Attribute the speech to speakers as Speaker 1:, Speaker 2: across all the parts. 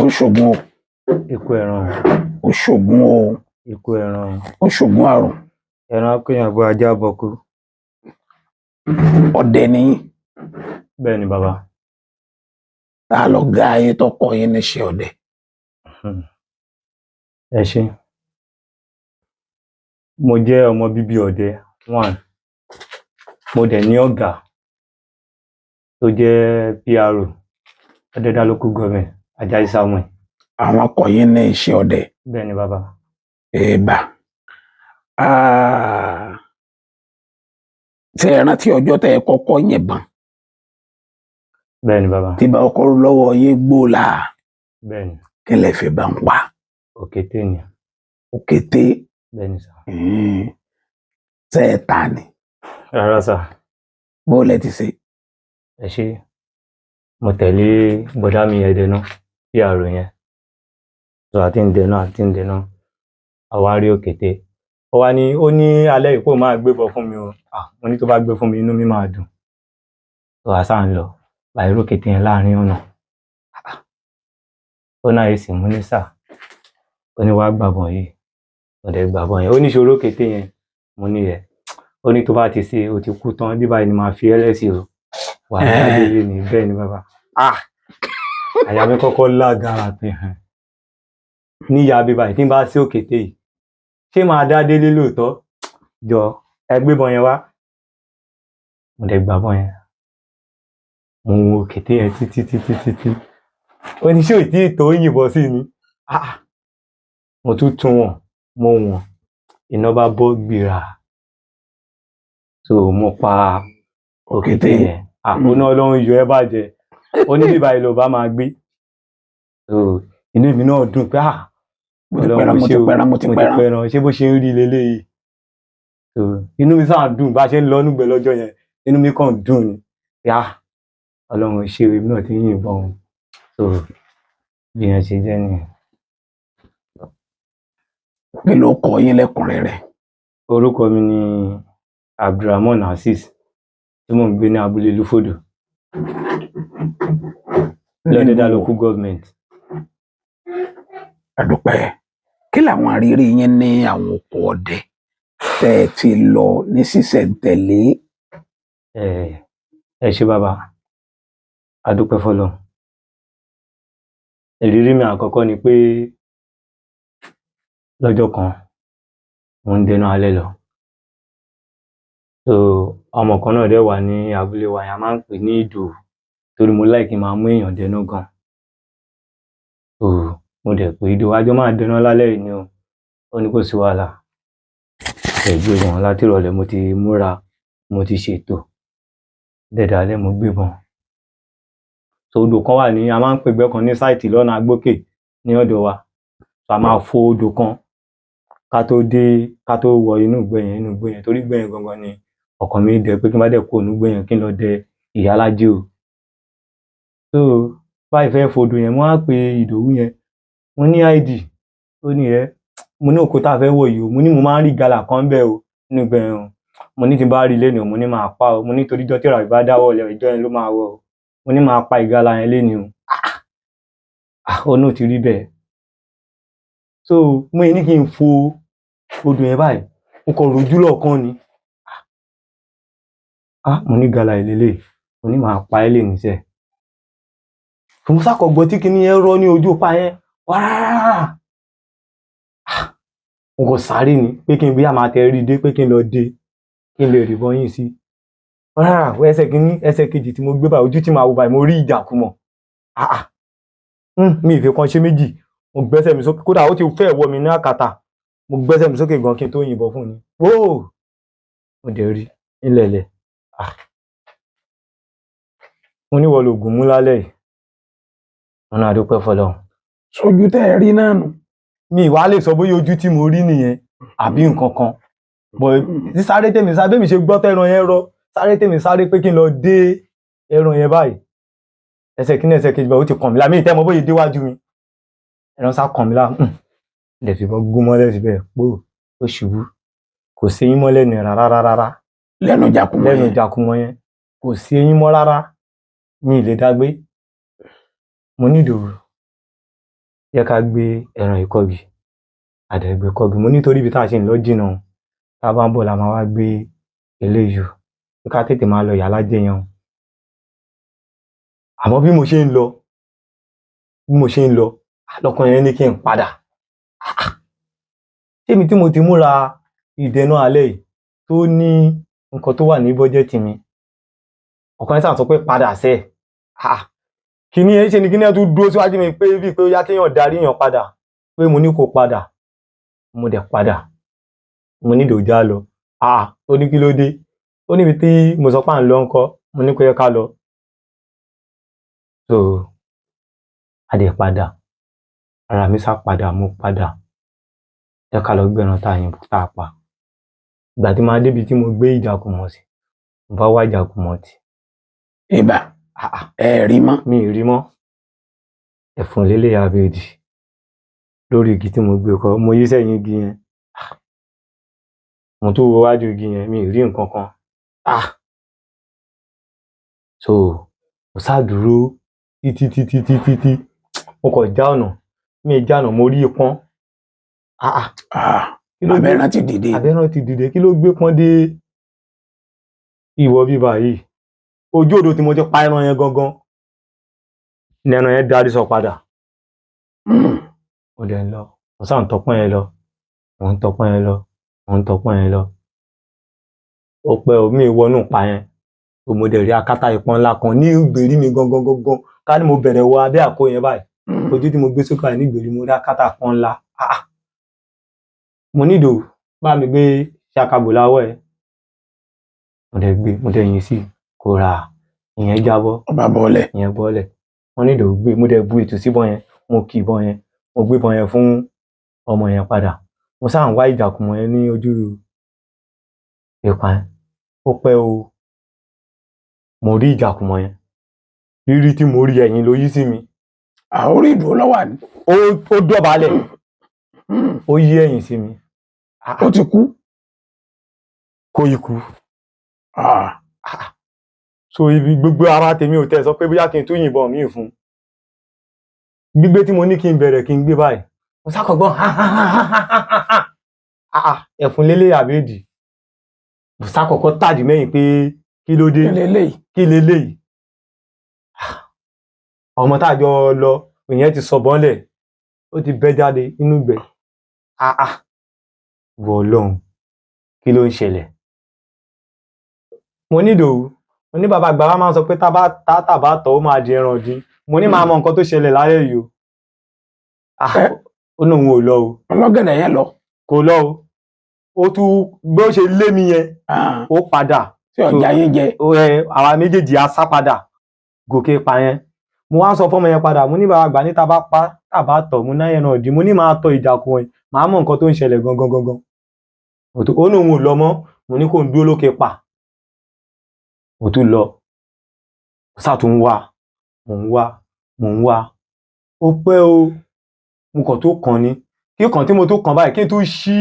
Speaker 1: ó ṣògùn o.
Speaker 2: Ikú ẹran.
Speaker 1: Ó ṣògùn o.
Speaker 2: Ikú ẹran.
Speaker 1: Ó ṣògùn àrùn.
Speaker 2: Ẹran akóyàn bó ajá bọ̀kú.
Speaker 1: Ọdẹ ni yín.
Speaker 2: Bẹ́ẹ̀ ni bàbá.
Speaker 1: Ta ló ga ayé tó kọ́ yín níṣẹ́ ọdẹ?
Speaker 2: Ẹ ṣé. Mo jẹ́ ọmọ bíbí ọdẹ, 1. Mo dẹ̀ ní ọ̀gá tó jẹ́ PRO, Ọdẹdá Local Government, Ajayi Samuel.
Speaker 1: Àwọn kọ́ yín ní iṣẹ́ ọdẹ.
Speaker 2: Bẹ́ẹ̀ ni bàbá.
Speaker 1: Ẹ̀bà. Ṣé ẹ rántí ọjọ́ tẹ́ ẹ kọ́kọ́ yìnbọn?
Speaker 2: Bẹ́ẹ̀ ni bàbá.
Speaker 1: Tí bá ọkọ lọ́wọ́ yín gbóòlà.
Speaker 2: Bẹ́ẹ̀ ni.
Speaker 1: Kí lẹ fi bá ń pa?
Speaker 2: Òkété ni.
Speaker 1: Òkété.
Speaker 2: Bẹ́ẹ̀ ni sà.
Speaker 1: Ṣé ẹ ta ni?
Speaker 2: Rárá sà.
Speaker 1: Bó lẹ ti ṣe?
Speaker 2: Ẹ ṣé. Mo tẹ̀lé bọ̀dá mi ẹdẹ náà, PRO yẹn. So àti ń dènà. Àwa rí òkété. Ó ní alẹ́ yìí pé ó máa gbébọn fún mi o. Mo ní tó bá gbé fún mi inú mi máa dùn. So àṣà ń lọ. Báyìí rí òkété yẹn láàrin ọ̀nà. Ó náà èsì mú ní sà. Ó ní wá gbàbọn yìí. Mo dẹ̀ gbàbọn yẹn. Ó ní ṣòro òkété yẹn. Mo ní yẹ. Ó ní tó bá ti ṣe o ti kú tán bí báyìí ni máa fi ẹlẹ́sì o. Wà á délé ní bẹ́ẹ̀ ni bàbá. Àyà mi kọ́kọ́ lágara pé níyà bí báyìí tí n bá sí òkété yìí. Ṣé máa dá délé lóòótọ́? Jọ ẹ gbébọn yẹn wá. Mo dẹ̀ gbàbọn yẹn. Mo wo òkété yẹn títí. Ó ní ṣé ò tí ì tó yìnbọn sí ni? Mo tún wọ̀n. Mo wọ̀n. Iná bá bọ́ gbìrà. So mo pa òkété yẹn. Ó ná Ọlọ́run yọ ẹ́ bàjẹ́. Ó ní bí báyìí ló bá máa gbé. So inú mi náà dùn pé
Speaker 1: mo ti pẹran.
Speaker 2: Ṣé bó ṣe ń rí leléyìí? So inú mi sáà dùn bá ṣe ń lọ nígbẹ̀ lọ́jọ́ yẹn. Inú mi kàn dùn ni. Ọlọ́run ṣe èmi náà ti ń yìnbọn. So bí yẹn ṣe jẹ́ nìyẹn.
Speaker 1: Kí ló kọ yín lẹ́kùnrẹ́rẹ́?
Speaker 2: Orúkọ mi ni Abdulrahman Azeez, tí mò ń gbé ní abúlé Lúfòdò, l'Ọdẹdá Local Government.
Speaker 1: Àdúpẹ́. Kí làwọn àrírí yín ní àwọn oko ọdẹ tẹ́ ẹ ti lọ ní ṣísẹ̀ntẹ̀lé?
Speaker 2: Ẹ ṣé bàbá. Àdúpẹ́ f'Ọlọ́run. Ìrírí mi àkọ́kọ́ ni pé lọ́jọ́ kan mo ń dènà alẹ́ lọ. So ọmọ kan náà dẹ̀ wà ní abúlé wa, a máa ń pè ní Ìdòwú torí mo like kí n máa mú èèyàn dènà gan. So mo dẹ̀ pé Ìdòwú a jọ máa dènà lálẹ́ yìí ni o. Ó ní kò sí wàhálà. Gbébọn láti ìrọ̀lẹ́ mo ti múra, mo ti ṣètò. Dẹ̀dẹ̀ alẹ́ mo gbébọn. So odò kan wà ní, a máa ń pè ẹgbẹ́ kan ní sáìtì lọ́nà Agbókè ní ọ̀dọ̀ wa. So a máa fo odò kan ká tó wọ inú ìgbẹ́ yẹn torí ìgbẹ́ yẹn gangan ni ọkàn mi dẹ̀ pé kí n bá dẹ̀ kó inú ìgbẹ́ yẹn kí n lọ dẹ ìyálájé o. So báyìí fẹ́ fo odò yẹn, mo wá pe Ìdòwú yẹn. Mo ní ID. Ó ní mo ní òkúta fẹ́ wọ̀ yìí o. Mo ní mo máa ń rí gàlà kan bẹ́ẹ̀ o nínú ìgbẹ́ yẹn o. Mo ní tí n bá rí lénìí o, mo ní máa pa o. Mo ní torí ìjọ́ tí ìràwọ̀ bá dáwọ́ lẹ̀ ìjọ́ yẹn ló máa wọ̀ o. Mo ní máa pa ìgalà yẹn lénìí o. Ó náà ti rí bẹ́ẹ̀. So mo ní kí n fo odò yẹn báyìí. Mo kàn rojú lọ́ọ̀kan ni. Mo ní gàlà ìlélẹ̀. Mo ní máa pa ẹ́ lénìí sẹ́. Mo sákọ̀gbọ́ tí kinní yẹn rọ́ ní ojú pa yẹn. Wáá! Mo kàn sáré ni pé kí n bí a máa tẹ rí dé pé kí n lọ dé kí n lè rí bọ́ yín sí. Ẹsẹ̀ kìíní, ẹsẹ̀ kejì tí mo gbé báyìí, ojú tí màá wo báyìí, mo rí ìjàkùmọ̀. Mi ìfẹ́ kan ṣe méjì. Mo gbẹ́sẹ̀ mi sókè. Kódà ó ti fẹ́ wọ mi ní àkàtà. Mo gbẹ́sẹ̀ mi sókè gan kí n tó yìnbọn fún ni. Mo dẹ̀ rí nílẹ̀lẹ̀. Mo ní ìwọ lògùn mú lálẹ́ yìí. Mo náà dúpẹ́ f'Ọlọ́run.
Speaker 1: Sójú tẹ́ ẹ rí náà nù.
Speaker 2: Mi ìwà lè sọ bóyá ojú tí mo rí nìyẹn àbí nǹkan kan. Bọ̀ sáré tèmi sáré bẹ́ẹ̀ mi ṣe gbọ́ tẹ́ran yẹn rọ. Sáré tèmi sáré pé kí n lọ dé ẹran yẹn báyìí. Ẹsẹ̀ kìíní ẹsẹ̀ kejì báyìí ó ti kàn mí lára. Mi ì tẹ́ mọ bóyá déwájú mi. Ẹran sá kàn mí lára. Dẹ̀ fìbọn gún mọ́lẹ̀ síbẹ̀ pò ó ṣubú. Kò sí eyín mọ́ lẹ́nu ẹ̀ rárá.
Speaker 1: Lẹ́nu ìjàkùmọ̀
Speaker 2: yẹn. Kò sí eyín mọ́ rárá. Mi ì lè dágbé. Mo ní Ìdòwú. yẹ ká gbé ẹran ìkọ́gi àdẹ̀gbẹ́ kọ́gi. Mo nítorí ibi tá a ṣe ń lọ jìnnà tá a bá ń bọ̀ la máa wá gbé eléyìí o ká tètè máa lọ ìyá alájẹ yẹn o. Àmọ́ bí mo ṣe ń lọ lọ́kàn yẹn ní kí n padà. Ṣémi tí mo ti múra ìdènà alẹ́ yìí tó ní nǹkan tó wà ní bọ́jẹ́tì mi, ọ̀kan yẹn sàn sọ pé padà sẹ́ kíní ẹ ṣe ni kíní ẹ tún dúró síwájú mi pé bíi pé ó yá kéèyàn darí èèyàn padà pé mo ní kó padà. Mo dẹ̀ padà, mo ní dòjá lọ. Ó ní kí ló dé? Ó níbi tí mo sọ pé à ń lọ ńkọ́, mo ní kó yẹ ká lọ. So a dẹ̀ padà, ara mi sá padà, mo padà. Jẹ́ ká lọ gbé ẹran tá a pa. Ìgbà tí màá débi tí mo gbé ìjàkùmọ̀ sí, mo bá wá ìjàkùmọ̀ tì.
Speaker 1: Ìbà ẹ rí mọ́.
Speaker 2: Mi ì rí mọ́. Ẹ̀fọn lélẹ̀ àbèdì lórí igi tí mo gbé kọ́, mo yí sẹ́yìn igi yẹn. Mo tún wo wájú igi yẹn, mi ì rí nǹkan kan. So mo sá dúró títí mo kàn já ọ̀nà, mi ì já ọ̀nà mo rí ipọ́n.
Speaker 1: Abẹ́rán ti dìde.
Speaker 2: Abẹ́rán ti dìde, kí ló gbé pọ́n dé ìwọ bíbá yìí? Ojú odò tí mo ti pa ẹran yẹn gangan ni ẹran yẹn darí sọ padà. Mo dẹ̀ ń lọ, mo sá ń tọpọ́n yẹn lọ, mo ń tọpọ́n yẹn lọ. Ó pẹ́ o, mi ì wọnú pa yẹn. Mo dẹ̀ rí akátá ìpọ́n ńlá kan ní ìgbèrí mi gangan. Ká ní mo bẹ̀rẹ̀ wọ abẹ́ àkó yẹn báyìí. Ojú tí mo gbé sókè ní ìgbèrí mo rí akátá ìpọ́n ńlá. Mo ní Ìdòwú, bá mi gbé ṣakabò láwọ̀ ẹ̀. Mo dẹ̀ gbé, mo dẹ̀ yìn sí kò rà, ìyẹn jábọ́.
Speaker 1: Ọba bọ́ọ̀lẹ̀.
Speaker 2: Ìyẹn bọ́ọ̀lẹ̀. Wọ́n ní Ìdòwú gbé, mo dẹ̀ bu ètò síbọn yẹn, mo kì ìbọn yẹn, mo gbé ìbọn yẹn fún ọmọ yẹn padà. Mo sá ń wá ìjàkùmọ̀ yẹn ní ojú ìpa yẹn. Ó pẹ́ o, mo rí ìjàkùmọ̀ yẹn. Rírí tí mo rí ẹ̀yìn ló yí sí mi.
Speaker 1: Orí ìdúró lọ́wọ́ ni.
Speaker 2: Ó dọ̀bálẹ̀, ó yí ẹ̀yìn sí mi.
Speaker 1: Ó ti kú.
Speaker 2: Kó ikú. So ibi gbogbo ara tèmi ò tẹ̀ sọ pé bóyá kí n tún yìnbọn míì fún. Gbígbé tí mo ní kí n bẹ̀rẹ̀ kí n gbé báyìí. Mo sá kàn gbọ́ ẹ̀fọn lélẹ̀ àbèdì. Mo sá kọ́kọ́ tàdí mẹ́yìn pé kí ló dé? Kí leléyìí? Ọmọ tá a jọ lọ, ìyẹn ti sọ bọ́nlẹ̀, ó ti bẹ́ jáde nínú ìgbẹ́. Wọ Ọlọ́run, kí ló ń ṣẹlẹ̀? Mo ní Ìdòwú, mo ní bàbá àgbà wa máa ń sọ pé tá bá tọ̀ ó máa di ẹran ọ̀dín. Mo ní màá mọ nǹkan tó ṣẹlẹ̀ lálẹ́ yìí o. Ó ní òun ò lọ o.
Speaker 1: Ọlọ́gẹ̀dẹ̀ yẹn lọ.
Speaker 2: Kò lọ o. Ó tún bí ó ṣe lé mi yẹn, ó padà.
Speaker 1: Tí ọjà yín jẹ.
Speaker 2: Àwa méjèèjì á sá padà gòkè pa yẹn. Mo wá sọ fọ́mọ yẹn padà, mo ní bàbá àgbà ní tá bá tọ̀ mo náà ẹran ọ̀dín. Mo ní màá tọ ìjàkùmọ̀ yẹn, màá mọ nǹkan tó ń ṣẹlẹ̀ gangan. Ó ní òun ò lọ mọ́, mo ní kó ń dúró lókè pa. Mo tún lọ, mo sá tún wá, mò ń wá. Ó pẹ́ o, mo kàn tó kàn ní. Kí kan tí mo tó kàn báyìí, kí n tún ṣí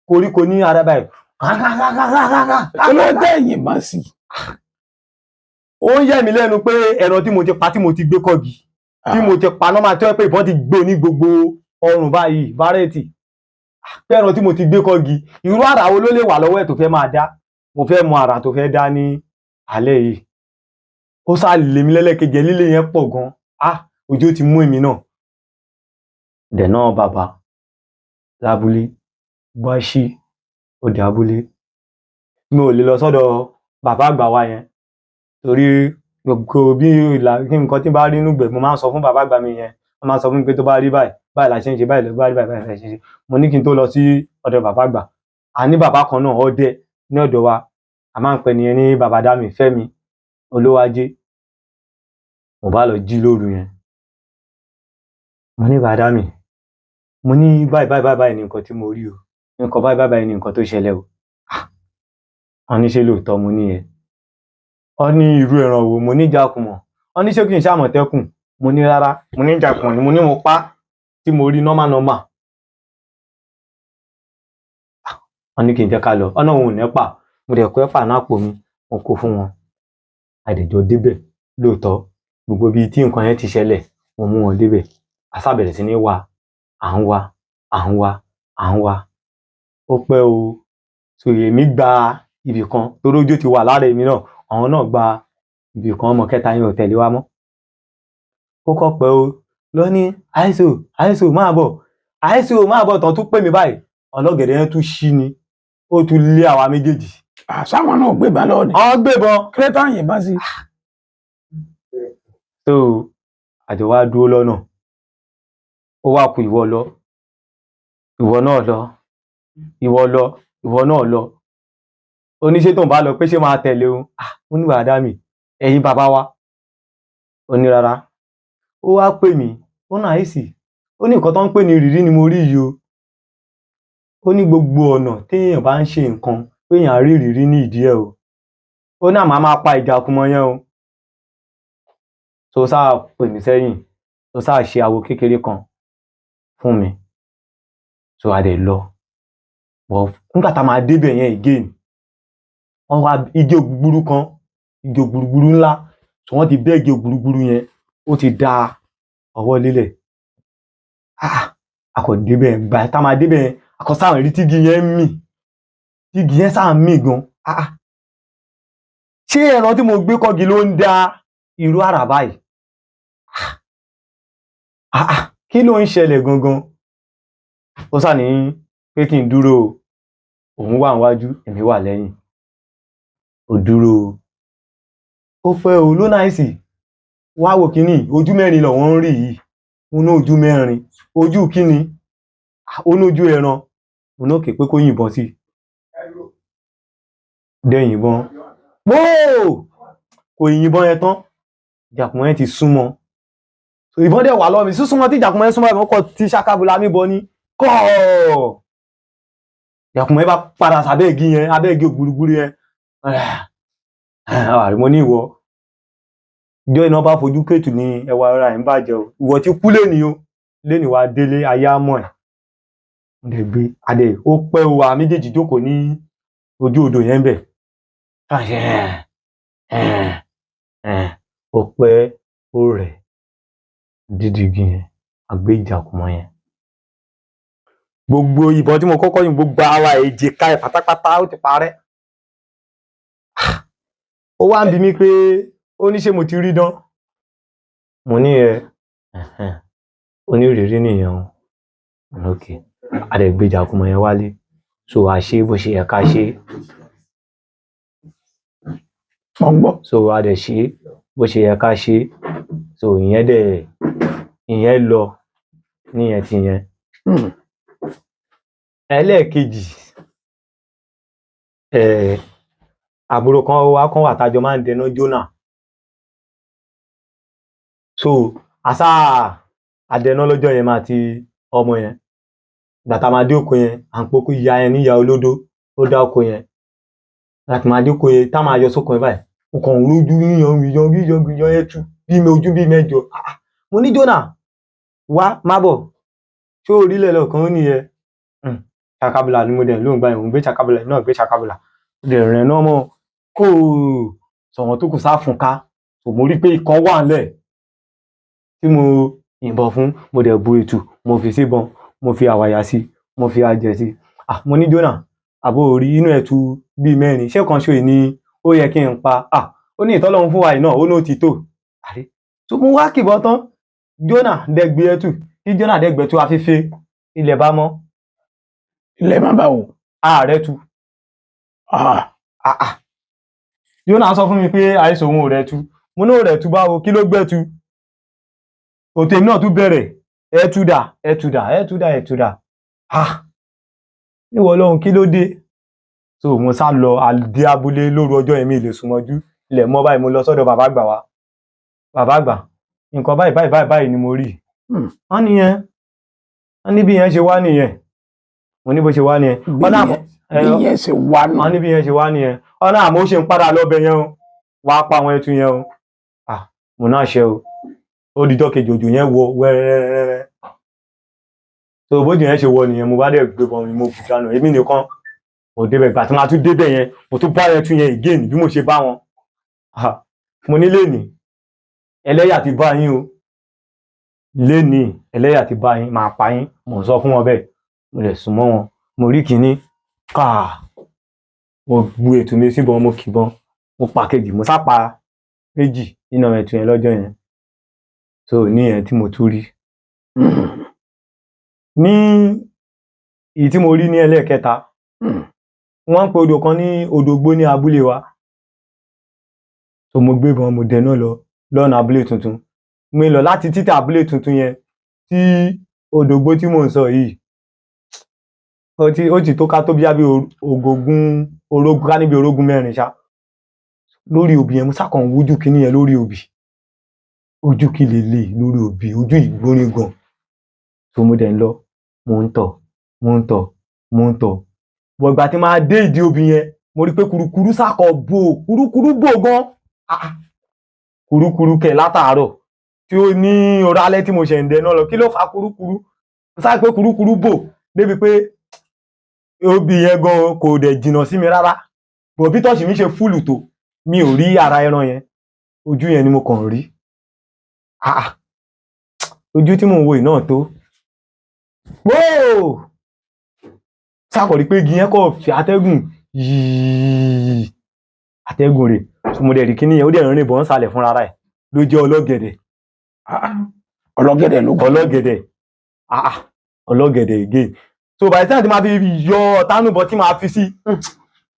Speaker 2: koríko ní ara báyìí.
Speaker 1: Kí ló dé yìnbọn sí?
Speaker 2: Ó ń yẹ̀ mí lẹ́nu pé ẹran tí mo ti pa tí mo ti gbé kọ́gi, tí mo ti pa nọ́mà tó yẹ pé ìbọn ti gbé ní gbogbo ọrùn báyìí, bárẹ́tì. Pé ẹran tí mo ti gbé kọ́gi, irú àrà wo ló lè wà lọ́wọ́ ẹ̀ tó fẹ́ máa dá? Mo fẹ́ mọ àrà tó fẹ́ dá ní alẹ́ yìí. Ó sá lé mi lẹ́lẹ́kejì, líle yẹn pọ̀ gan. Ojú ti mú èmi náà. Dẹ̀ náà bàbá lábúlé, bá ṣí òde abúlé. Mi ò lè lọ sọ́dọ̀ bàbá àgbà wa yẹn. Torí gbogbo bí nǹkan tí bá rí nínú ìgbẹ́, mo máa ń sọ fún bàbá àgbà mi yẹn. Wọ́n máa ń sọ fún mi pé tó bá rí báyìí, báyìí la ṣe ń ṣe, báyìí ló bá rí báyìí la ṣe ń ṣe. Mo ní kí n tó lọ sí ọ̀dọ̀ bàbá àgbà. A ní bàbá kan náà ọdẹ ní ọ̀dọ̀ wa. A máa ń pè ní ẹni bàbá Dámi, Fẹ́mi Olówájé. Mo bá lọ jí lóru yẹn. Mo ní bàbá Dámi, mo ní báyìí ní nǹkan tí mo rí o. Nǹkan báyìí ní nǹkan tó ṣẹlẹ̀ o. Wọ́n ní ṣé lóòótọ́ mo ní ẹ. Wọ́n ní irú ẹran wo? Mo ní ìjàkùmọ̀. Wọ́n ní ṣé kí n ṣe àmọ̀tẹ́kùn? Mo ní rárá, mo ní ìjàkùmọ̀ ni mo ní mo pa tí mo rí nọ́mà. Wọ́n ní kí n jẹ́ ká lọ. Ọ̀nà òun ò ní pa. Mo dẹ̀ kó ẹ̀pà náà pò mi, mo kó fún wọn. Àdìjọ débẹ̀ lóòótọ́. Gbogbo ibi tí nǹkan yẹn ti ṣẹlẹ̀, mo mú wọn débẹ̀. a sá bẹ̀rẹ̀ sí ní wá à ń wá à ń wá à ń wá ó pẹ́ o so èmi gba ibì kan torí ojú ti wà lára èmi náà àwọn náà gba ibì kan ọmọ kẹta yẹn ò tẹ̀lé wa mọ́ ó kọ́ pẹ́ o lọ ní àìsò máa bọ̀ tán tún pè mí báyìí ọlọ́gẹ̀dẹ̀ yẹn tún ṣí ni ó tún lé àwa méjèèjì.
Speaker 1: sáwọn náà gbébọn lọ ni.
Speaker 2: àwọn gbébọn.
Speaker 1: kírẹ́tà yìnbọn sí.
Speaker 2: so àjọ wa dúró lọ́nà ó wá ku ìwọ lọ ìwọ náà lọ ìwọ náà lọ oníṣẹ́ tó ń bá lọ pé ṣé máa tẹ̀lé o ó ní bàdá mi ẹ̀yin bàbá wa ó ní rárá ó wá pè mí ó náà àìsí ó ní nǹkan tó ń pè ní ìrírí ni mo rí yìí o ó ní gbogbo ọ̀nà téèyàn bá ń ṣe nǹkan péèyàn rí ìrírí ní ìdí ẹ̀ o ó ní àmọ́ máa pa ìjàkùmọ̀ yẹn o tó sáà pè mí sẹ́yìn tó sáà ṣe àwo kékeré kan fún mi tó a dẹ̀ lọ bọ̀ nígbà tá a máa débẹ̀ yẹn again wọ́n wá igi ògbúrúgbúrú ńlá tí wọ́n ti bẹ́ igi ògbúrúgbúrú yẹn ó ti da ọwọ́ lélẹ̀ a kò débẹ̀ gbà tá a máa débẹ̀ yẹn a kò sáà rí tígi yẹn mì tígi yẹn sáà mì gan ṣé ẹran tí mo gbé kọ́gi ló ń dá irú àrà báyìí kí ló ń ṣẹlẹ̀ gangan ó sà ní pé kí n dúró òun wà níwájú èmi wà lẹ́yìn ó dúró ó pẹ́ o ló náìsì wá wò kíní ojú mẹ́rin lọ́wọ́ ń rí yìí mo ná ojú mẹ́rin ojú kíni ó nójú ẹran mo ná òkè pé kó yìnbọn sí dẹ́ yìnbọn kò yìnbọn yẹn tán ìjàkùmọ̀ yẹn ti súnmọ́ ìbọn dẹ̀ wà lọ́wọ́ mi súnmọ́ tí ìjàkùmọ̀ yẹn súnmọ́ ìbọn kọ́ tí ṣàkàbùlà mi bọ ní kọ́ ìjàkùmọ̀ yẹn bá padà sábẹ́ igi yẹn abẹ́ igi ògbúrúgbúrú yẹn mo ní ìwọ ìjọ iná bá fojú kètù ní ẹwà ara ẹ̀ ń bàjẹ́ o ìwọ ti kú lẹ́ni o lẹ́ni wa délé ayé àmọ́ ẹ̀ mo dẹ̀ gbé adé ó pẹ́ o wa méjèèjì jókòó ní ojú odò yẹn bẹ̀ ó pẹ́ ó rẹ̀ dídìgì yẹn àgbé ìjàkùmọ̀ yẹn gbogbo ìbọn tí mo kọ́kọ́ yìn gbogbo ara èjìká ẹ̀ pátápátá ó ti parẹ́ ó wá ń bi mí pé ó ní ṣé mo ti rí dán mo ní onírìírí nìyẹn o ok a dẹ̀ gbé ìjàkùmọ̀ yẹn wálé so a ṣe bó ṣe yẹ ká ṣe so a dẹ̀ ṣe bó ṣe yẹ ká ṣe so ìyẹn lọ níyẹn ti yẹn ẹlẹ́ẹ̀kejì àbúrò kan wà tájọ máa ń dẹná jónà so àṣà àdẹná lọ́jọ́ yẹn máa ti ọmọ yẹn gbàtà máa dé oko yẹn à ń pokú ìyá yẹn níyà olódó ó dá oko yẹn láti máa dé oko yẹn tá máa yọ sóko yẹn báyìí ọkàn lójú yíyan yẹn tú ojú bíi mẹ́jọ mo ní jónà wá má bọ̀ ṣé orílẹ̀ lọ́kàn ó nìyẹn ṣàkàbùlà ni mo dẹ̀ lóun báyìí òun gbé ṣàkàbùlà náà gbé ṣàkàbùlà dẹ̀ rìn náà mọ́ kó sọ̀wọ́n tó kù sáfún ká mo rí pé ikán wà ńlẹ̀ tí mo yìnbọn fún mo dẹ̀ bu ètù mo fi síbọn mo fi àwàyà sí mo fi àjẹ sí mo ní jónà àbò orí inú ẹ̀tù bíi mẹ́rin ṣé kan ṣòyí ni ó yẹ kí n pa ó ní ìtọ́lọ́run fún wa yìí náà ó ní ó ti tó tó mú wá kìbọn tán jónà dẹ̀gbẹ́ ẹ̀tù kí jónà dẹ̀gbẹ́ tó afẹ́fẹ́ ilẹ̀ bá mọ́
Speaker 1: ilẹ̀ má bá wò
Speaker 2: ààrẹ tu jónà sọ fún mi pé àìsàn òun ò rẹ̀ tu mo ní ò rẹ̀ tu báwo kí ló gbẹ́ tu òtè náà tún bẹ̀rẹ̀ ẹ̀túdà níwọ̀ Ọlọ́run kí ló dé so mo sá lọ adé abúlé lóru ọjọ́ yẹn mi lè súnmọ́jú ilẹ̀ mọ́ báyìí mo lọ sọ́dọ̀ bàbá àgbà wa bàbá àgbà nǹkan báyìí ni mo rí wọ́n nìyẹn wọ́n ní bí yẹn ṣe wá nìyẹn mo ní bó ṣe wá nìyẹn
Speaker 1: bí yẹn ṣe wá nù
Speaker 2: wọ́n ní bí yẹn ṣe wá nìyẹn ọ̀nà àmọ́ ó ṣe ń padà lọ́bẹ̀ yẹn o wàá pa àwọn ẹtu yẹn o mo náà ṣe o ó dijọ́ kejì òjò yẹn wọ wẹ́rẹ́rẹ́rẹ́ tó bójú yẹn ṣe wọ nìyẹn mo bá dẹ̀ gbé bọ́ mi mo bù dànù èmi nìkan mo débẹ̀ gbà tí wọ́n tún débẹ̀ yẹn mo tún bá ẹtu yẹn again bí mo ṣe bá wọn mo nílé ní ẹlẹ́yà ti bá yín o lénìí ẹlẹ́yà ti bá yín máa pa yín, mò ń sọ fún wọn bẹ́ẹ̀. Mo lè sùn mọ́ wọn, mo rí kínní káà, mo gbu ètò mi síbọn, mo kìbọn, mo pa kejì, mo sápa méjì nínú ẹ̀tù yẹn lọ́jọ́ yẹn. So ní ẹ̀ tí mo tún rí. Ní èyí tí mo rí ní ẹlẹ́ẹ̀kẹta, wọ́n ń pe odò kan ní Odògbó ní abúlé wa. So mo gbébọn, mo dẹná lọ lọ́nà abúlé tuntun. Mo lọ láti títí abúlé tuntun yẹn tí Odògbó tí mò ń sọ yìí. Ó ti tó ká tó bí orógún ká níbi orógún mẹ́rin ṣá. Lórí òbí yẹn mo sákàn wójú kíní yẹn lórí òbí. Ojú kí lélẹ̀ lórí òbí, ojú ìgbóni gan. So mo dẹ̀ ń lọ, mo ń tọ̀. Ìgbà tí máa dé ìdí òbí yẹn, mo rí pé kurukuru sákọ̀ kurukuru bò gan. Kurukuru kẹ̀ látàárọ̀ tí ó ní orálẹ́ tí mo ṣẹ̀ ń dẹná lọ. Kí ló fa kurukuru? Mo sáré pé kurukuru bò débi pé òbí yẹn gan kò dẹ̀ jìnnà sí mi rárá. Bọ̀ bí tọ́ọ̀ṣì mi ṣe fúlù tó, mi ò rí ara ẹran yẹn. Ojú yẹn ni mo kàn rí. Ojú tí mò ń wo yìí náà tó. Sákọ̀ rí pé igi yẹn kọ̀ fi atẹ́gùn yìí. Atẹ́gùn rẹ̀. So mo dẹ̀ rí kíní yẹn, ó dẹ̀ rìn bọ̀ ń sálẹ̀ fúnra rẹ̀. Ló jẹ́ ọlọ́gẹ̀dẹ̀.
Speaker 1: Ọlọ́gẹ̀dẹ̀ ló kọ́.
Speaker 2: Ọlọ́gẹ̀dẹ̀ again. So by the time tí máa fi yọ tánúbọ̀ tí máa fi sí,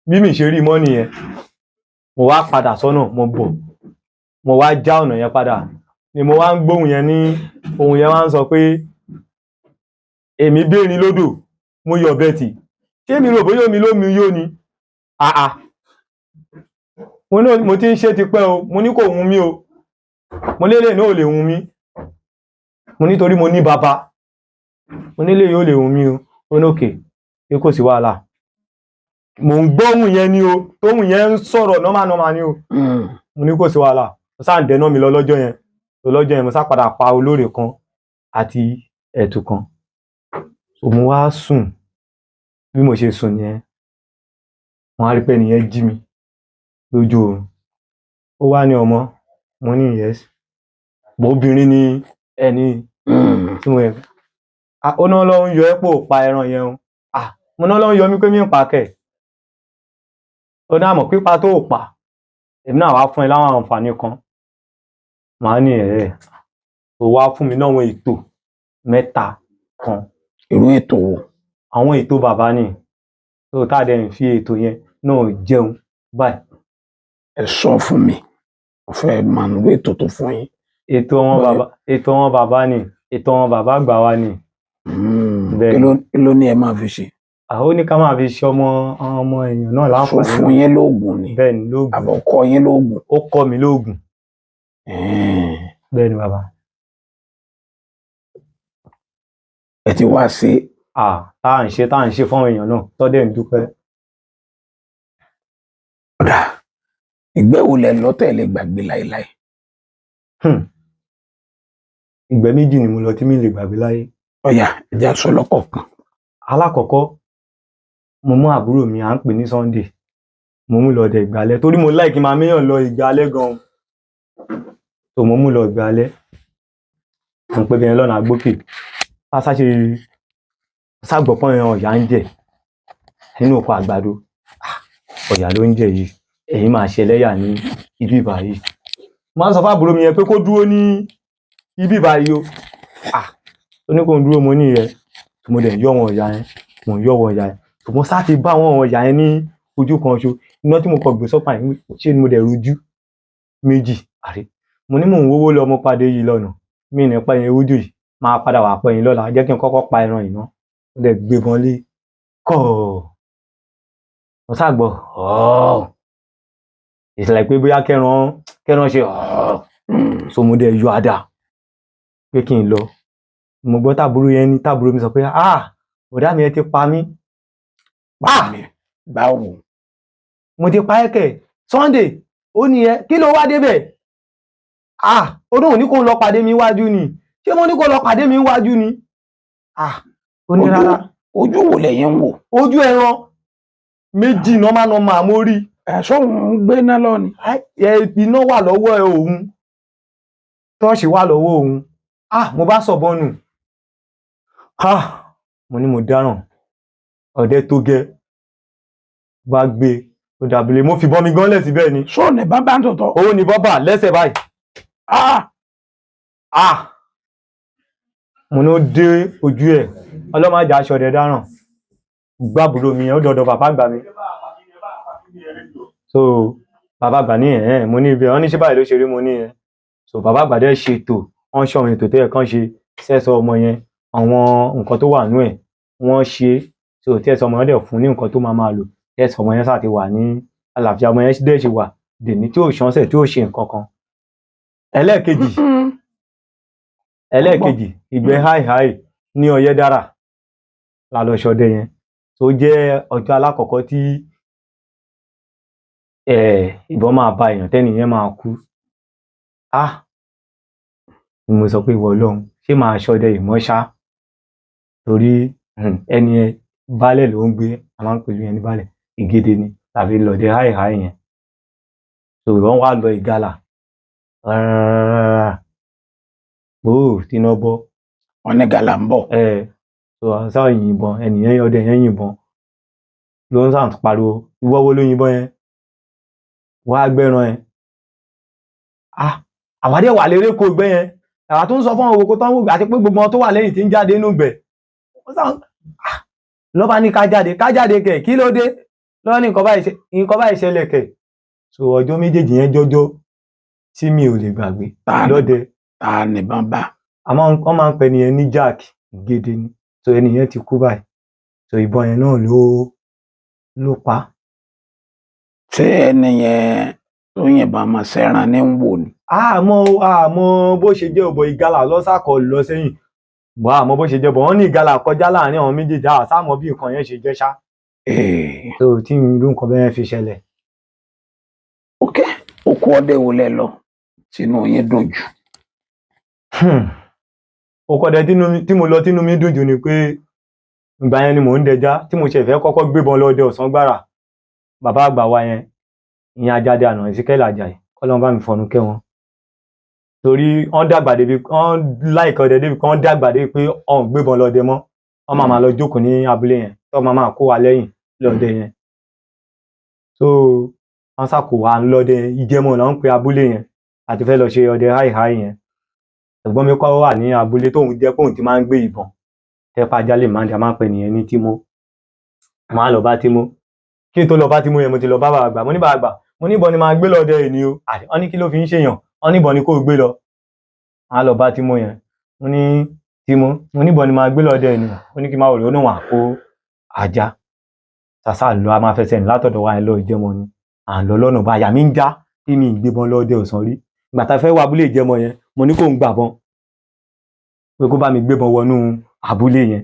Speaker 2: bí mi ṣe rí mọ́ nìyẹn. Mo wá padà sọ́nà, mo bọ̀. Mo wá já ọ̀nà yẹn padà. Ni mo wá ń gbóhùn yẹn ní, ohùn yẹn wá ń sọ pé, èmi bérin lódò, mo yọ bẹ́tì. Ṣé mi rò bóyá omi ló mi yó ni? Mo ti ń ṣe tipẹ́ o, mo ní kò wùn mí o. Mo lélẹ̀ náà ò lè wùn mí. Mo nítorí mo ní bàbá. Mo nílé yóò lè wùn mí o. Ó ní òkè, pé kò sí wàhálà. Mo ń gbóhùn yẹn ni o, tóhùn yẹn ń sọ̀rọ̀ normal ni o. Mo ní kò sí wàhálà. Mo sá ń dẹná mi lọ lọ́jọ́ yẹn. Lọ́jọ́ yẹn mo sá padà pa olóòrè kan àti ẹ̀tù kan. So mo wá sùn. Bí mo ṣe sùn yẹn, wọ́n á rí pé ẹnìyẹn jí mi lójú oorun. Ó wá ní ọmọ, mo ní yes. Bọ̀ obìnrin ni ẹni tí mo yẹ. Ó náà lọ ń yọ ẹ́ pò pa ẹran yẹn o. Mo náà lọ ń yọ mí pé mi ń pa kẹ̀. Ó ní àmọ̀ pípa tó pa. Èmi náà wá fún ẹ láwọn àǹfààní kan. Màá ní ó wá fún mi náà àwọn ètò mẹ́ta kan.
Speaker 1: Irú ètò wo?
Speaker 2: Àwọn ètò bàbá ni. So tá dẹ̀ ń fi ètò yẹn náà jẹun báyìí.
Speaker 1: Ẹ sọ fún mi. Mo fẹ́ máa ń wé ètò tó fún yín.
Speaker 2: Ètò wọn bàbá ni. Ètò wọn bàbá àgbà wa ni.
Speaker 1: Kí ló ní ẹ máa fi ṣe?
Speaker 2: Ó ní ká máa fi ṣe ọmọ èèyàn náà láǹfààní.
Speaker 1: Sọ fún yín lóògùn ni.
Speaker 2: Bẹ́ẹ̀ ni lóògùn.
Speaker 1: Àbọ̀ kọ́ yín lóògùn.
Speaker 2: Ó kọ́ mi lóògùn. Bẹ́ẹ̀ ni bàbá.
Speaker 1: Ẹ ti wá sí.
Speaker 2: Tá à ń ṣe fún èèyàn náà tọ́dẹ̀ ń dúpẹ́.
Speaker 1: Ọ̀dà, ìgbẹ́ wo lẹ lọ tẹ̀lé gbàgbé láéláé?
Speaker 2: Ìgbẹ́ méjì ni mo lọ tí mi lè gbàgbé láyé.
Speaker 1: Ọ̀yà, ẹ jẹ́ á sọ lọ́kọ̀ọ̀kan.
Speaker 2: Alákọ̀ọ́kọ́, mo mú àbúrò mi, à ń pè ní Sunday. Mo mú lọ dẹ ìgbálẹ̀ torí mo like máa méyàn lọ ìgbálẹ̀ gan. So mo mú lọ ìgbálẹ̀. Mo pé bẹ́ẹ̀ lọ́nà Agbókè. Ságbọ̀pọ̀ yẹn ọ̀yà ń jẹ nínú oko àgbàdo. Ọ̀yà ló ń jẹ yìí. Ẹ̀yin máa ṣẹlẹ́yà ní ibi báyìí. Mo máa sọ fún àbúrò mi yẹn pé kó dúró ní ibi báyìí o. Ó ní kó dúró, mo ní yẹn. Mo dẹ̀ yọ wọn ọ̀yà yẹn. Mo yọ wọn ọ̀yà yẹn. Mo sá ti bá wọn ọ̀yà yẹn ní ojú kan ṣo. Iná tí mo kọ gbé sọ́pà yẹn, ṣé ni mo dẹ̀ rojú méjì. Mo ní mò ń wówó lọ, mo pàdé yìí lọ́nà. Mi ní pẹ́ yẹn ojú yìí. Máa padà wà pẹ́ yín lọ́la. Jẹ́ kí n kọ́kọ́ pa ẹran yìí ná. Mo dẹ̀ gbébọn lé. Mo sá gbọ́. It's like pé bóyá kẹ́ran ṣe. So mo dẹ̀ yọ àdá pé kí n lọ. Mo gbọ́ tábúrò mi sọ pé bọ̀dá mi ẹ ti pa mí.
Speaker 1: Báwo?
Speaker 2: Mo ti pa ẹ́kẹ̀. Sunday ó ní kí ló wá débẹ̀? Ó náà ní kó lọ pàdé mi wájú ni. Ṣé mo ní kó lọ pàdé mi wájú ni? Ó ní rárá.
Speaker 1: Ojú wo lẹ̀yin ń wò?
Speaker 2: Ojú ẹran méjì normal mo rí.
Speaker 1: Ẹ̀ṣọ́ òun ń gbé iná lọ ni.
Speaker 2: Iná wà lọ́wọ́ òun. Tọ́ọ̀ṣì wà lọ́wọ́ òun. mo bá sọ̀bọ́n nù. Mo ní mo dáràn, ọdẹ tó gẹ́, bá gbé ó dàbílé, mo fìbọn mi gan lẹ̀ síbẹ̀ ni.
Speaker 1: Ṣó ní bàbá tòótọ́?
Speaker 2: Ó ní bọ́bà lẹ́sẹ̀ báyìí. Mo ní ó dé ojú ẹ̀, ọlọ́màjà aṣọ ọdẹ dáràn. Gbàbúrò mi yẹn ó dọ̀dọ̀ bàbá àgbà mi. So bàbá àgbà ní mo ní ibẹ̀, wọ́n ní ṣé báyìí ló ṣe rí, mo ní ẹ̀. So bàbá àgbà dẹ̀ ṣètò, wọ́n ṣe àwọn ètò tó yẹ kán ṣe, sẹ́sọ ọmọ yẹn, àwọn nǹkan tó wà nínú ẹ̀, wọ́n ṣe. So tí ẹsẹ̀ ọmọ yẹn dẹ̀ fún ní nǹkan tó máa lò, ẹsẹ̀ ọmọ yẹn sáà ti wà ní àlàáfíà, ọmọ yẹn dẹ̀ ṣe wà dèní tí ò ṣánṣẹ̀, tí ò ṣe nǹkan kan. Ẹlẹ́ẹ̀kejì ìgbẹ́ háìháì ní Ọ̀yẹ́dára la lọ ṣọdẹ yẹn. So jẹ́ ọjọ́ alákọ̀ọ́kọ́ tí ìbọn máa ba èèyàn, tẹ́nìyẹn máa kú. Ni mo sọ pé ìwọ Ọlọ́run, ṣé màá ṣọdẹ ìmọ̀ ṣá? Torí ẹni yẹn baálẹ̀ ló ń gbé, a máa ń pè ní ẹni baálẹ̀, Ìgédé ni tàbí lọdẹ háìháì yẹn. So ìwọ́n wá lọ ìgalà tíná bọ́.
Speaker 1: Wọ́n ní gàlà ń bọ̀.
Speaker 2: So àwọn sáà yìnbọn, ẹnìyẹn ọdẹ yẹn yìnbọn ló ń sàn pariwo, ìwọ wo ló yìnbọn yẹn? Wá gbẹ́ran ẹ̀. Àwádé wà lérè kó gbẹ́ yẹn, àwa tó ń sọ fún àwọn òkú tó ń wò àti pé gbogbo wọn tó wà lẹ́yìn tí ń jáde nínú ibẹ̀. Lọ́ba ní ká jáde kẹ̀, kí ló dé? Lọ́wọ́ ní nǹkan báyìí ṣẹlẹ̀ kẹ̀. So ọjọ́ méjèèjì yẹn jọjọ́ tí mi ò lè gbàgbé lọ́dẹ.
Speaker 1: Ta ni bàbá?
Speaker 2: Wọ́n máa ń pè ẹnìyẹn ní Jack Ìgédé ni. So ẹnìyẹn ti kú báyìí. So ìbọn yẹn náà ló pa.
Speaker 1: Ṣé ẹnìyẹn tó yìnbọn máa ṣẹran ní ń wò ni?
Speaker 2: Àmọ́ bó ṣe jẹ́ ọ̀bọ̀ ìgalà lọ́sàkọ̀ lọ sẹ́yìn. Àmọ́ bó ṣe jẹ́ bọ̀ wọ́n ní ìgalà kọjá láàrin àwọn méjèèjì, àsámọ́ bí nǹkan yẹn ṣe jẹ́ ṣá. So tí irú nǹkan bẹ́ẹ̀ fi ṣẹlẹ̀.
Speaker 1: Ok, oko ọdẹ wo lẹ lọ tínú yín dùn jù?
Speaker 2: Oko ọdẹ tí mo lọ tínú mi dùn jù ni pé ìgbà yẹn ni mò ń dẹja, tí mo ṣe fẹ́ kọ́kọ́ gbébọn lọ́dẹ ọ̀sán gbàrà. Bàbá àgbà wa yẹn, ìyẹn Ajáde àná Ìsíkẹ́lì Àjàyí, kọ́lọ́run bá mi fọ̀run kẹ́ wọn. Torí wọ́n dàgbà débi, wọ́n láìka ọdẹ débi, wọ́n dàgbà débi pé wọ́n gbébọn lọ́dẹ mọ́. Wọ́n máa lọ jókòó ní abúlé yẹn, tó máa kó wa lẹ́yìn lọ́dẹ yẹn. So wọ́n sàkó wa lọ́dẹ Ìjẹmọ́ là ń pe abúlé yẹn, àti fẹ́ lọ ṣe ọdẹ háìháì yẹn. Ẹ̀gbọ́n mi kọ́ wà ní abúlé tóun jẹ́ kóun ti máa ń gbé ìbọn. Tẹ́pá jálè máa ń pè nìyẹn ní Tímó. Màá lọ bá Tímó. Kí n tó lọ bá Tímó yẹn, mo ti lọ bá bàbá àgbà. Mo ní bàbá àgbà, mo ní ìbọn ni máa gbé lọ́dẹ yìí ni o. Wọ́n ní kí ló fi ń ṣèyàn? Wọ́n ní ìbọn ni kó gbé lọ. Màá lọ bá Tímó yẹn. Mo ní Tímó, mo ní ìbọn ni máa gbé lọ́dẹ yìí ni. Ó ní kí n máa wọlé, ó ní wọ́n á kó ajá. Sàṣà lọ, a máa fẹsẹ̀ rìn látọ̀dọ̀ wa yẹn lọ Ìjẹmọ́ ni. À ń lọ lọ́nà bá àyà mi ń já tí mi ì gbébọn lọ́dẹ ọ̀sán rí. Ìgbà tá a fẹ́ wọ abúlé Ìjẹmọ́ yẹn, mo ní kó ń gbàbọn pé kó bá mi gbébọn wọnú abúlé yẹn.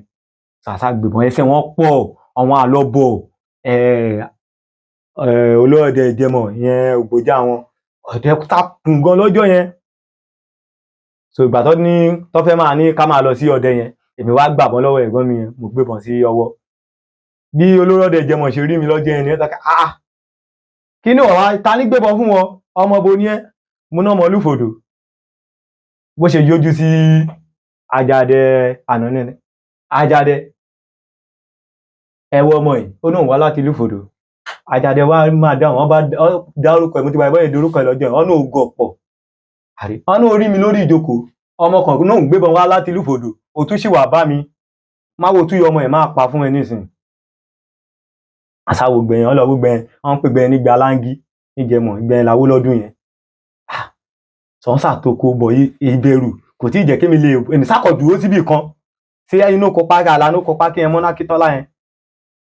Speaker 2: Sàṣà gbébọn, ẹsẹ̀ wọn pọ̀, àwọn àlọ́bọ̀ olóòdẹ Ìjẹmọ́ yẹn, ògbójá wọn ọdẹ takùn gan lọ́jọ́ yẹn. So ìgbà tó fẹ́ máa ní ká máa lọ sí ọdẹ yẹn, èmi wá gbàbọn lọ́wọ́ ẹ̀gbọ́n mi yẹn, mo gbébọn sí ọwọ́. Bí olóòdẹ Ìjẹmọ́ ṣe rí mi lọ́jọ́ yẹn ni ẹ tọ́ka, kí ni wàá ta ní gbébọn fún wọn? Ọmọ bo ni ẹ? Mo ná ọmọ Olúfòdò. Bó ṣe yọjú sí Ajáde àná nínú. Ajáde, ẹ wọ ọmọ yìí, ó náà wá láti Olúfòdò. Ajáde wá máa dáhùn, wọ́n bá dárúkọ ẹ̀, mo ti bá ìbọn ìdórúkọ ẹ̀ lọ́jọ́ yẹn, wọ́n náà gọ̀ pọ̀. Wọ́n náà rí mi lórí ìjókòó, ọmọ kan náà ń gbébọn wá láti Olúfòdò, òtún sì wà bá mi. Máa wo túyọ ọmọ ẹ̀ máa pa fún ẹ nísìnyí. Àṣàwò gbẹ̀yìn, ọlọ́wọ́ gbẹ̀yìn, wọ́n ń pè gbẹ̀yìn nígbà láńgí níjẹmọ́, ìgbẹ̀yìn làwó lọ́dún yẹn. Sọ́nsà tó kó bọ̀ ìbẹ̀rù kò tí ì jẹ́ kí mi lè ẹni sákọ̀ dúró síbì kan. Ṣé inú kópa gàlà ló kópa kí ẹ mọ́ná kí tọ́lá yẹn?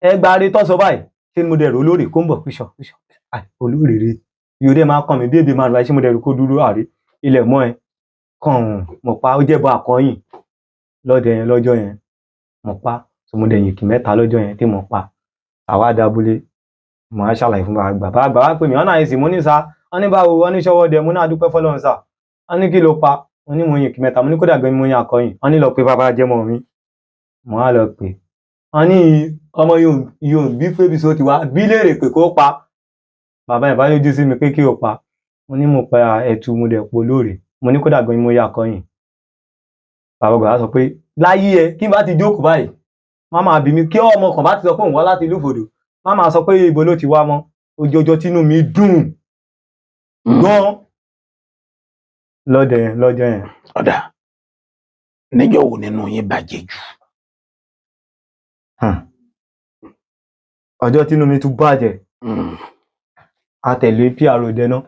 Speaker 2: Ẹ gba arí tọ́sọ báyìí, ṣé mo dẹ̀rù olóòrè kó ń bọ̀ píṣọ̀. Olóòrè rè yóò dé máa kàn mí bí èdè máa rà, ṣé mo dẹ̀rù kó dúró àrí ilẹ̀ mọ́ ẹ. Kàn mọ̀ pa, ó jẹ́bọ àkọ́yìn lọ́dẹ yẹn lọ́jọ́ yẹn. Mọ̀ pa, so mo dẹ̀yìn kì mẹ́ta lọ́jọ́ yẹn tí mo pa. Àwa dábúlé, mo á ṣàlàyé fún bàbá àgbà. Bàbá àgbà wá pè mí, ọ̀nà àìsí mo ní sá, wọ́n ní báwo, wọ́n ní ṣọwọ́ dẹ, mo ní àdúpẹ́ fọ́lọ́run sá. Wọ́n ní kí ló pa? Mo ní mo yìn kì mẹ́ta, mo ní kódà gan mo yìn àkọ́yìn. Wọ́n ní lọ pé bàbá Jẹ́mọ́ mi. Mo á lọ pè. Wọ́n ní ọmọ yóò bí pé bí so ti wá bí léèrè pé kó pa. Bàbá yẹn bá yọjú sí mi pé kí o pa. Mo ní mo pa ẹ̀tù, mo dẹ̀ po lóòrè. Mo ní kódà gan mo yìn àkọ́yìn. bàbá àgbà sọ pé láyé ẹ kí n bá ti jókòó báyìí má máa bí mi kí ọmọ kan bá ti sọ pé òun wá láti ìlú Ìfòdò má máa sọ pé ibo ló ti wá mọ́ ojoojó tínú mi dùn gan lọ́jọ́ yẹn.
Speaker 1: Ọ̀dà níjọ́ wo nínú yín bàjẹ́ jù?
Speaker 2: Ọjọ́ tínú mi tún bàjẹ́ a tẹ̀lé PRO dẹná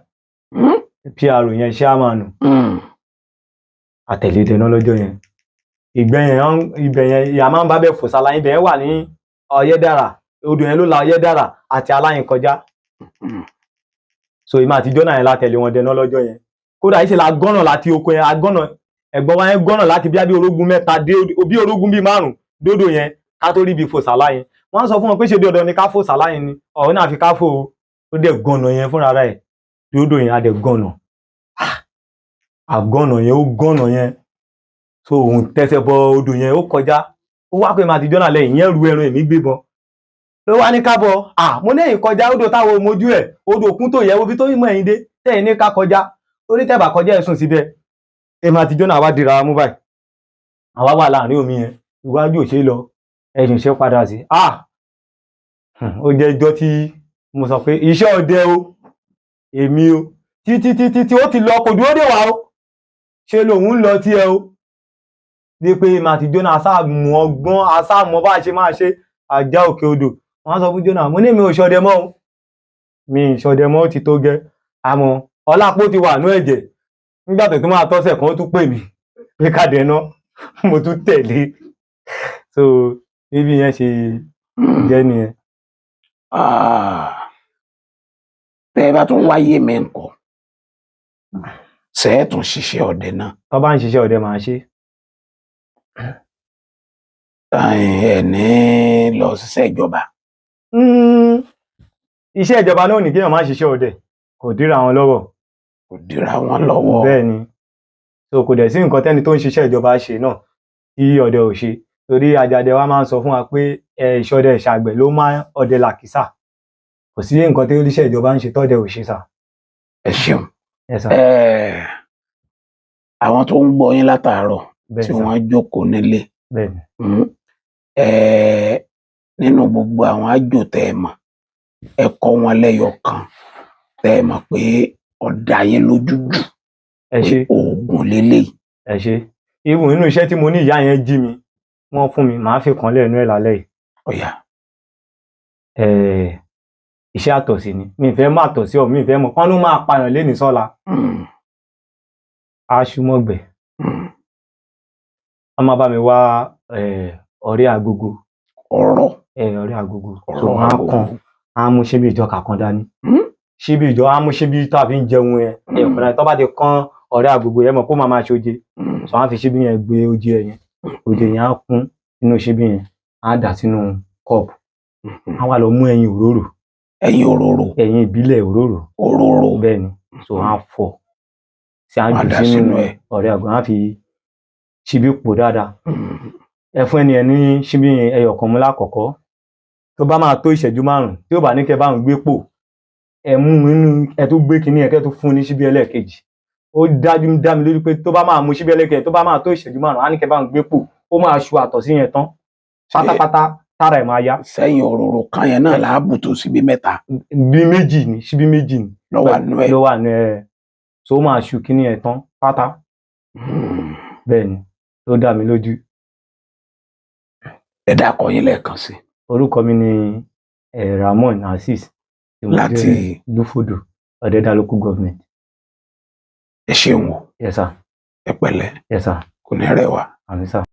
Speaker 2: PRO yẹn ṣáàmánù a tẹ̀lé dẹná lọ́jọ́ yẹn ibẹ̀ yẹn ìyá máa ń bá bẹ̀ fò sálá ibẹ̀ yẹn wà ní Ọ̀yẹ́dàrà odò yẹn ló la Ọ̀yẹ́dàrà àti Aláyìn kọjá so èmi àti Jọ́nà yẹn la tẹ̀lé wọn dẹná lọ́jọ́ yẹn kódà ìṣe la gọ́nà láti oko yẹn agọ́nà ẹ̀gbọ́n wa yẹn gọ́nà láti bí orógún mẹ́ta dé bí orógún bíi 5 dódò yẹn ká tó rí ibi fò sálá yẹn wọ́n sọ fún wọn pé ṣe dandan ni ká fò sálá yẹn ni ọ̀hún náà fi ká fò ó dẹ̀ gọ́nà yẹn fúnra rẹ̀ dódò yẹn á dẹ̀ gọ́nà àgọ́nà yẹn ó gọ́nà yẹn so òun tẹsẹ̀ bọ odò yẹn ó kọjá ó wá pé màá ti Jọ́nà lẹ́yìn yẹn ru ẹran èmi gbébọn ló wá ní kábọ̀ mo ní ẹ̀yìn kọjá odò táwọn mojú ẹ̀ odò òkun tó yẹ wo bí tó mọ̀ ẹ̀yìn dé tẹ̀yìn ní ká kọjá ó ní tẹ̀bà kọjá ẹ̀sùn síbẹ̀ èmi àti Jọ́nà wá dira mú báyìí àwa wà láàrin omi yẹn iwájú òṣè lọ ẹ̀yìn ṣe padà sí ó jẹ́ ẹjọ́ tí mo sọ pé iṣẹ́ ọdẹ o èmi o títí ó ti lọ kò dúró dè wá o ṣe lòun ń lọ tí ẹ o ní pé màá ti Jọ́nà asáàmù ọgbọ́n asáàmù bá ṣe máa ṣe àjá òkè odò wọ́n sọ fún Jọ́nà mo ní mi ò ṣọdẹ mọ́ o mi ìṣọdẹ mọ́ ó ti tó gẹ́ àmọ́ ọlápó ti wà ní ẹ̀jẹ̀ nígbà tó máa tọ́sẹ̀ kan ó tún pè mí pé ká dẹná mo tún tẹ̀lé so níbi yẹn ṣe jẹ́ nìyẹn.
Speaker 1: tẹ́ ẹ bá tún wáyé mi ńkọ́ ṣe é tún ṣiṣẹ́ ọdẹ náà?
Speaker 2: tó bá ń ṣiṣẹ́ ọdẹ máa ṣe.
Speaker 1: ẹ ní lọ ṣiṣẹ́ ìjọba?
Speaker 2: Iṣẹ́ ìjọba náà ní kéèyàn má ṣiṣẹ́ ọdẹ kò díra wọn lọ́wọ́.
Speaker 1: Kò díra wọn lọ́wọ́.
Speaker 2: Bẹ́ẹ̀ ni so kò dẹ̀ sí nǹkan tẹ́ni tó ń ṣiṣẹ́ ìjọba ṣe náà tí ọdẹ ò ṣe torí Àjàdẹ wa máa ń sọ fún wa pé ìṣọdẹ ìṣàgbẹ̀ ló máa ọdẹ làkísà kò sí nǹkan tí oníṣẹ́ ìjọba ń ṣe tọ́dẹ ò ṣe sà.
Speaker 1: Ẹ ṣeun. Àwọn tó ń gbọ́ yín látàárọ̀ tí wọ́n jókòó nílé nínú gbogbo àwọn àjò tẹ́ ẹ mọ̀ ẹ kọ́ wọn lẹ́yọ kan tẹ́ ẹ mọ̀ pé ọ̀dà yín lójú jù pé oògùn lélẹ́yìí.
Speaker 2: Ẹ ṣe irun inú iṣẹ́ tí mo ní ìyá yẹn jí mi wọ́n fún mi màá fi kàn lẹ́nu ẹ̀ lálẹ́ yìí.
Speaker 1: Ọ̀yà.
Speaker 2: Iṣẹ́ àtọ̀sí ni mi fẹ́ má tọ̀ sí ọ mi fẹ́ mọ̀ kán ló máa pààyàn lé ní sọ́la. Aṣùmọ̀gbẹ̀ a máa bá mi wá ọ̀rẹ́ agogo. Ọ̀rẹ́ agogo so wọ́n á kàn á mú ṣíbí ìjọ kàkan dání ṣíbí ìjọ á mú ṣíbí tá a fi ń jẹun ẹ̀kúnra tó bá ti kán ọ̀rẹ́ agogo yẹn mọ̀ kó máa ṣoje so wọ́n á fi ṣíbí yẹn gbé oje yẹn oje yẹn á kún nínú ṣíbí yẹn á dà sínú kọ́ọ̀pù á wá lọ mú ẹyin òróró.
Speaker 1: Ẹyin òróró.
Speaker 2: Ẹyin ìbílẹ̀ òróró.
Speaker 1: Òróró.
Speaker 2: Bẹ́ẹ̀ ni so á fọ̀ sí á jù sínú ọ̀rẹ́ agogo á fi ṣíbí pò dáadáa. Ẹ fún ẹni ní ṣíbí ẹyọ kan mú lákọ̀ọ́kọ́ tó bá máa tó ìṣẹ́jú 5 tí ó bá ní kẹ́ bá ń gbé pò ẹ mú inú ẹ tó gbé kinní ẹ kẹ́ tó fún ní ṣíbí ẹlẹ́ẹ̀kejì ó dájú dá mi lórí pé tó bá máa mú ṣíbí ẹlẹ́ẹ̀kejì tó bá máa tó ìṣẹ́jú 5 á ní kẹ́ bá ń gbé pò ó máa ṣu àtọ̀ sí yẹn tán pátápátá tára ẹ̀ máa yá.
Speaker 1: Sẹ́yìn òróró kan yẹn náà láàbù tó síbí 3.
Speaker 2: Bí méjì ni ṣíbí méjì ni
Speaker 1: ló wà nú ẹ̀
Speaker 2: so ó máa ṣu kinní ẹ̀ tán pátá. Bẹ́ẹ̀ ni tó dá mi lójú.
Speaker 1: Ẹ dákọ yín lẹ́ẹ̀kan sí.
Speaker 2: Orúkọ mi ni Ramon Azeez
Speaker 1: láti
Speaker 2: Lúfòdò Ọ̀dẹ́dá local government.
Speaker 1: Ẹ ṣeun o.
Speaker 2: Yes sir.
Speaker 1: Ẹ pẹ̀lẹ́.
Speaker 2: Yes sir.
Speaker 1: Kò ní rẹwà.
Speaker 2: Àmín sir.